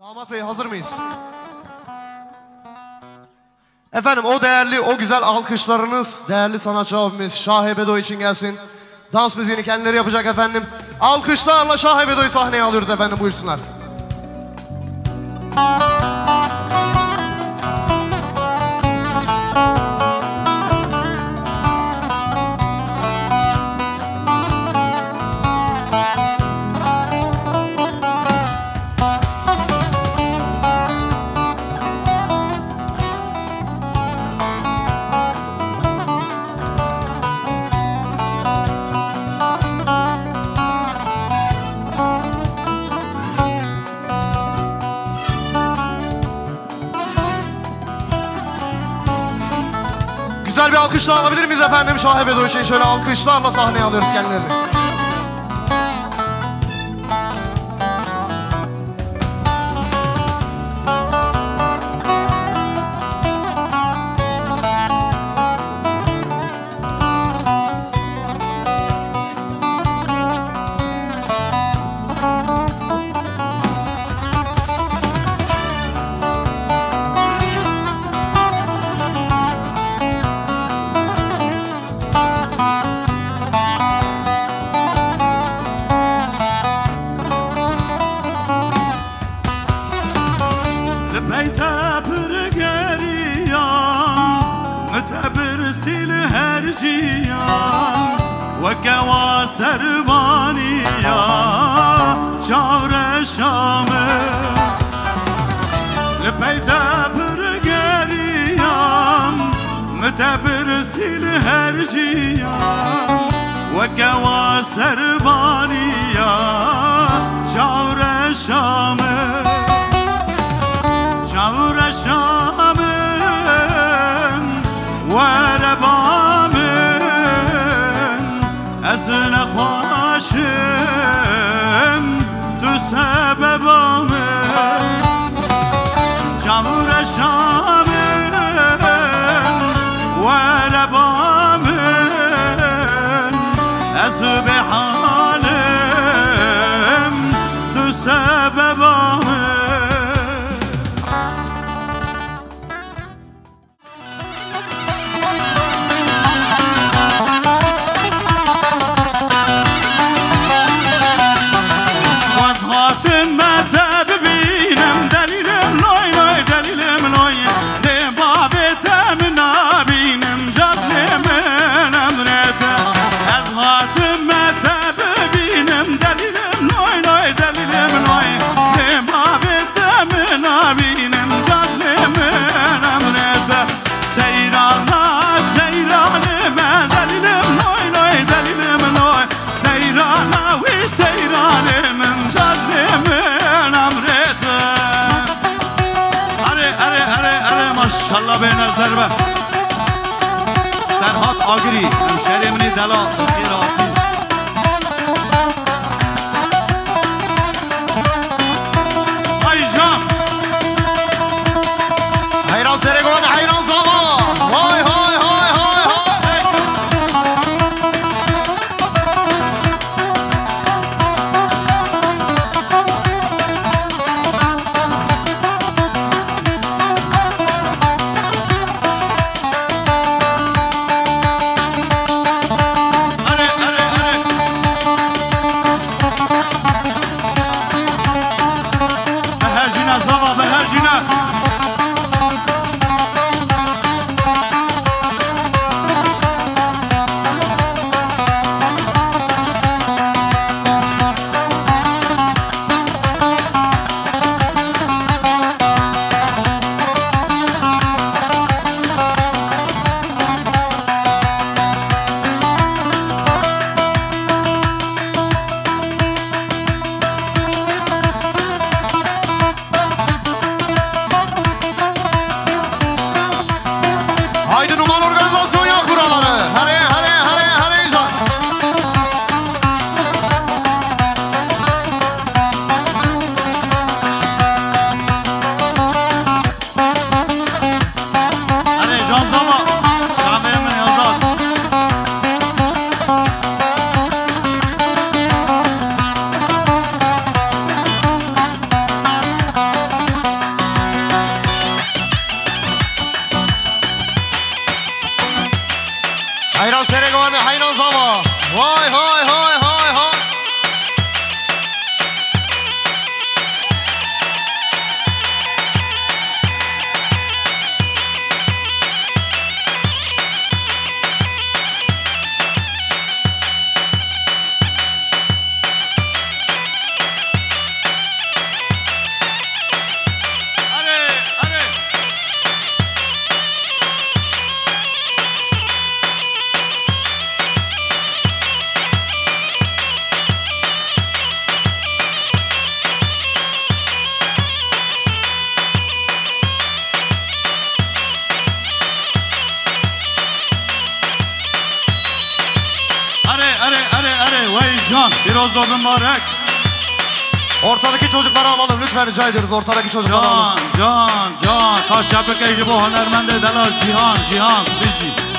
Damat Bey hazır mıyız? Efendim o değerli, o güzel alkışlarınız değerli sanatçı abimiz Şahe Bedo için gelsin. Dans müziğini kendileri yapacak efendim. Alkışlarla Şahe Bedo'yu sahneye alıyoruz efendim, buyursunlar. Güzel bir alkışla alabilir miyiz efendim Şahe Bedo için? Şöyle alkışlarla sahneye alıyoruz kendilerini. وكوا سربانيا شاور شامه لبيتا برقريام متبرسل هرجيا وكوا سربانيا شاور شامه شاور شامه وربامه أزن خواشم تو سببامه جمور شامم و ربامم از به حالم تو سببامه ماشاءالله به نظر به سرحات آگری همشهری منی دلال خیراتی ای جان حیران سرگان حیران زمان های های های های اره Biraz da mübarek. Ortadaki çocukları alalım lütfen, rica ediyoruz. Ortadaki çocukları alalım. Can. Kaç yapık eydi bu hünermend dela Cihan. Bizi.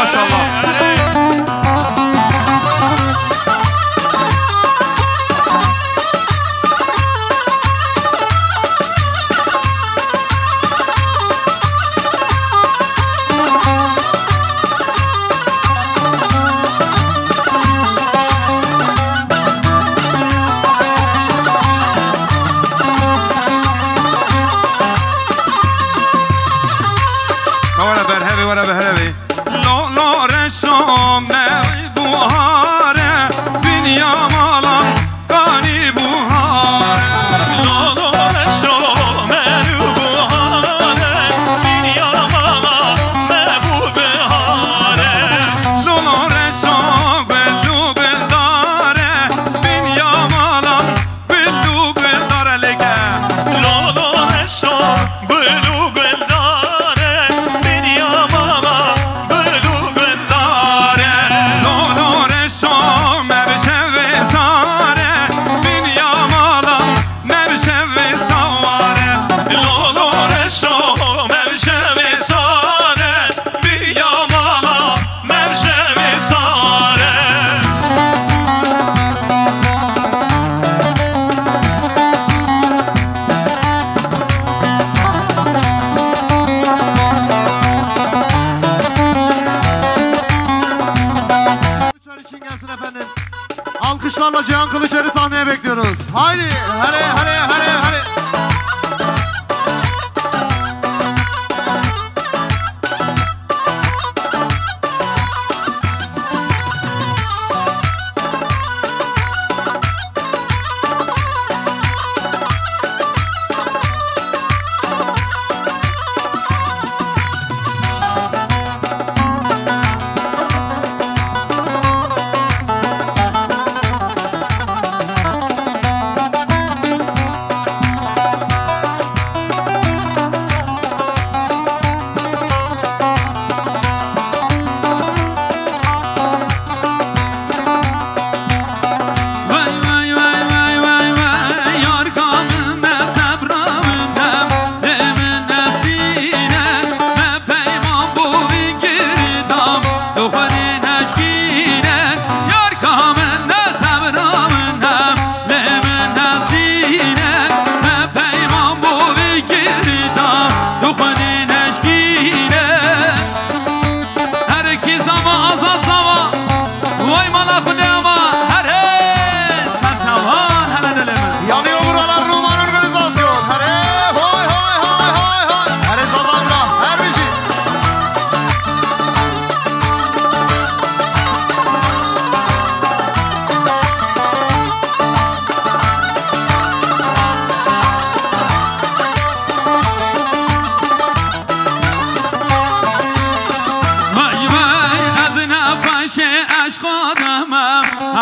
Maşallah. alkışlarla Cihan Kılıçer'i sahneye bekliyoruz. Haydi, hadi, hadi, hadi, hadi.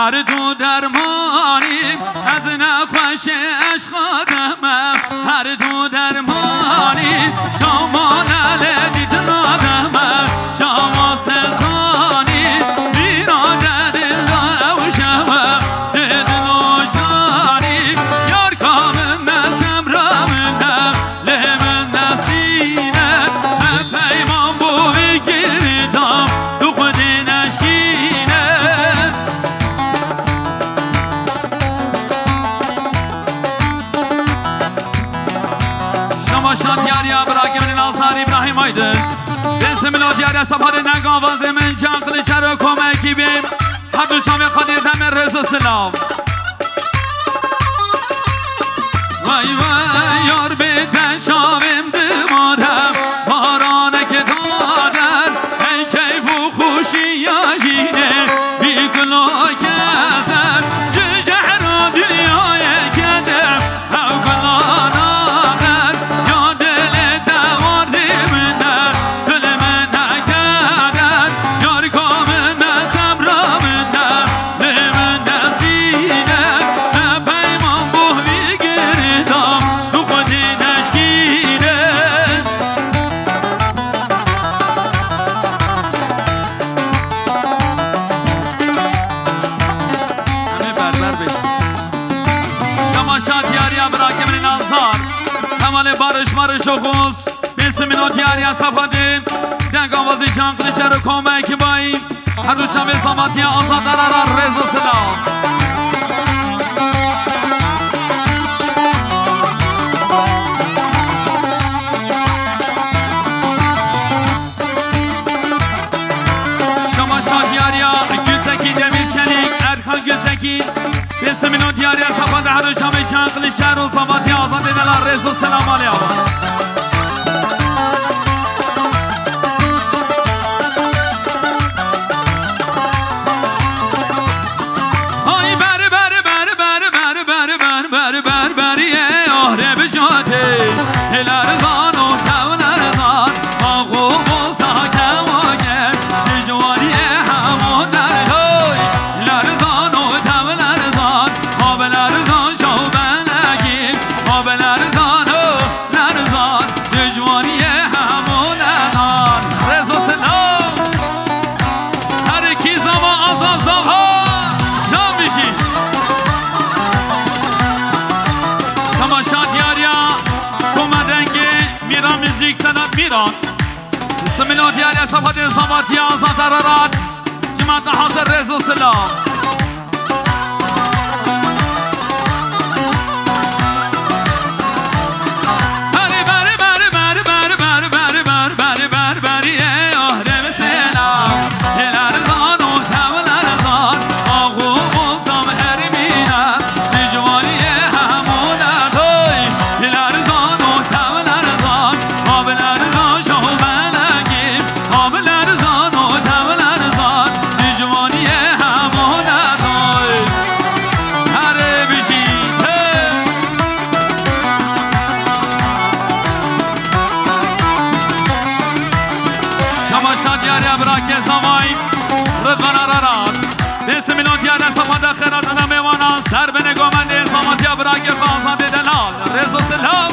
هر دو درمانی از نقاش عشقادمم هر دو درمانی شما نلدید نادمم شما سلطانی بیراده دل او شما دل و جانی یار کامم نسم رامنم لمن نسینه پیمان بوی گریدم دو خودی نشکینه شاد یاریا براکمن ناصر ابراهیم ایدر دست ملاد یاریا سفر نگاواز من جان قلچر و کمکی بیم هر دو شام قدیر دم رضا سلام وای وای یار بیتن شامم دمارم بارانه که دادن ای کیف و خوشی یا جینه بی گلو کسن جهر و دنیای کدر او گلانه بارش مارش و خوز بسم منوت یاری صفاده دنگاوازی جان قلچر و کمک بایی هر دو شب ساماتی آزاد درارا رضا سلام شما شاد یاریا گلتکی دمیر چلیک ارکان گلتکی بسم منوت یاری صفاده هر دو شب جان قلچر و ساماتی آزاد درارا رضا سلام علیه بسم الله دیاری صفات صفاتی آزاد درارات جماعت حاضر رضا سلام هر ده خیرات میوانان سر به نگامند الزاماتی براک خازان دلال رضا سلام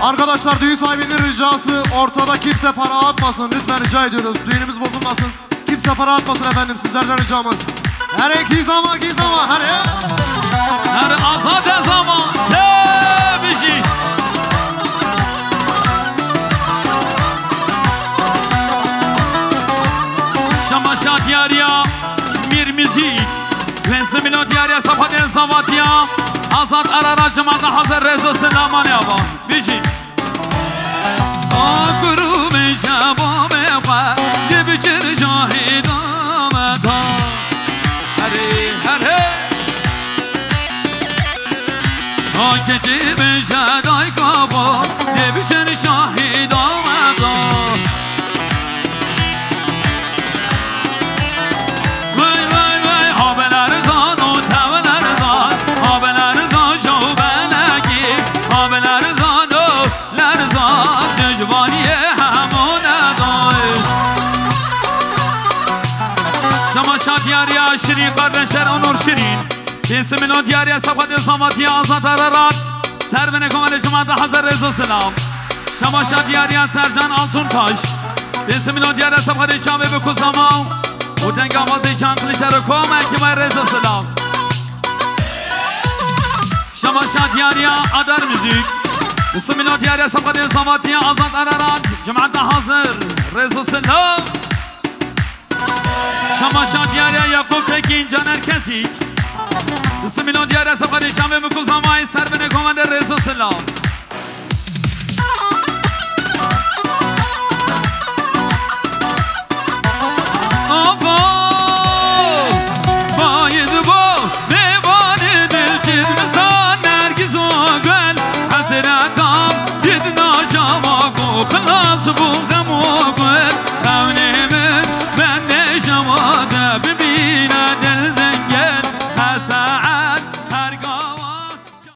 Arkadaşlar düğün sahibinin ricası ortada kimse para atmasın. Lütfen rica ediyoruz. Düğünümüz bozulmasın. Kimse para atmasın efendim. Sizlerden ricamız. Her iki zaman her azade zaman tebişi Şamaşa diyarya mir müzik Vensi milyon diyarya sapaden savatya Azat arara cemada hazır rezo selaman yaban Bişi Akuru me şabame pa Dibişir şahidame ta Hare Gece beşeday kaba Debişen şahid amada Vay vay vay Habeler zan o teveler zan Habeler zan şahubeleki Habeler zan o ler zan Düşvaniye hamune dayı Şamaşa diyarya şirin kardeşler onur şirin İsmin o diyarya sapat zamatiye azat ararat Servene komale cemaate hazır rezo selam Şamaşa diyarya Sercan Altuntaş İsmin o diyarya sapat içan ve bu kuzama O denge amazı içan kılıçları kome kime rezo selam Şamaşa diyarya Adar müzik İsmin o diyarya sapat zamatiye azat ararat Cemaate hazır rezo selam Şamaşa diyarya Yakup Tekin Caner Kesik İsmin diyarya safari şam ve mukul zamayı serbene komande rezo selam Aba Bayid bu Mevani dilçiz misan Nergiz o gel Hasretam Didna şama Kuklas bu